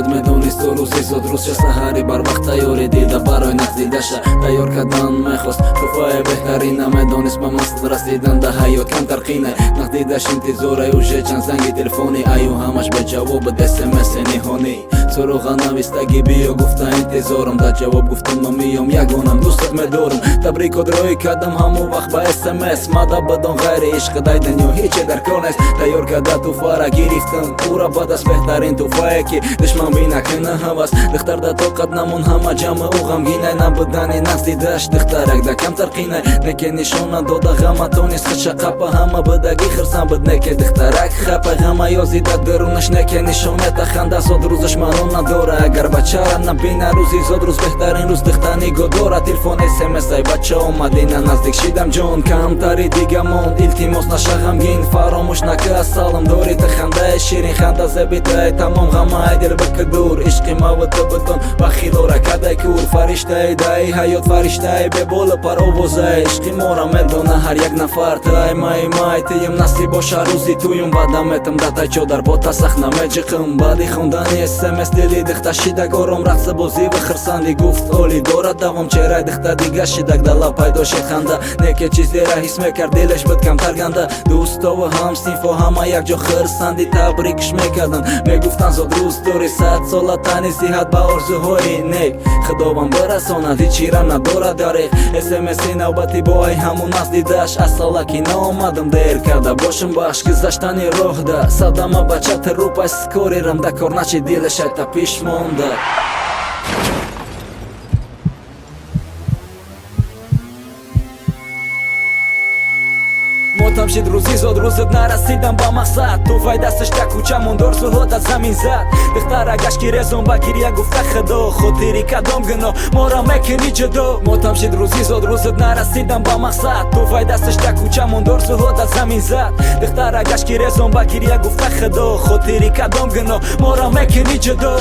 бад медонist то рӯзи зуд рӯз ча саҳари барвақт тайёре дида барои нақдидаша тайёр кардан мехост туфае беҳтарина медонист ба мақсад расидан да ҳаёт камтар қинай нақдидаш интизоре уже чанд занги телефони аю ҳамаш беҷавоб смс ниҳонӣ суруға навистаги биё гуфта интизорам да ҷавоб гуфтам ма миём ягонам дӯстат медорам табрикот роӣ кардам ҳамо вақт ба смс мада бадон ғайри ишқи дай дунё ҳече дар кор нест тайёр карда туфара гирифтам пура бад аст беҳтарин туфае ки душман бина кина ҳавас духтар да тоқат намон ҳама ҷамъу ғамгинай набудани нақдидаш духтарак да камтар қинай неке нишона дода ғаматонис хиша қапа ҳама бидаги хирсан буд неке духтарак хапа ҳама ёзида дурунаш неке нишонета ханда зод рӯзаш маъно надора агар бачара набина рӯзи зод рӯз беҳтарин рӯз духтани годора телефон смс ай бача омадина наздик шидам ҷон камтари дига монд илтимос наша ғамгин фаромӯш нака салом дори ты хандаи ширин ханда зебитай тамом ғамаи дил бика дур ишқи мавту бутон ба хилора кадай кур фариштаи даи ҳаёт фариштаи бебола паровозаи ишқи мора медона ҳар як нафар тай май тиюм насиб боша рӯзи туюм бада метам датай чо дар бота сахт намеҷиқм баъди хондани смс дили дихта шидак ором рақса бозӣ ва хирсанди гуфт оли дорад давом черай дихта дига шидак дала пайдо шид ханда неке чизера ҳис мекард дилаш буд камтар ганда дӯстову ҳамсинфо ҳама якҷо хирсанди табрикш мекардан мегуфтан зод рӯз дори 100 сола тани сиҳат ба орзуҳои нек худовам бирасонад ҳичира надорад дариқ смси навбати бо ай ҳамон наздидаш асалаки наомадам дер карда бошам бахш гузаштани роҳда садама бачати рупай скорирам да кор начи дилашай та пиш монда мотам шид рӯзи зод рӯзат нарасидам ба мақсад туфай дасташ да кӯча мондор зуҳода замин зад духтара гашт ки резон ба гирья гуфта худо хотири кадом гуноҳ мора мекунӣ ҷудо мотам шид рӯзи зод рӯзат нарасидам ба мақсад туфай дасташ да кӯча мондор зуҳода замин зад духтара гашт ки резон ба гирья гуфта худо хотири кадом гуноҳ мора мекунӣ ҷудо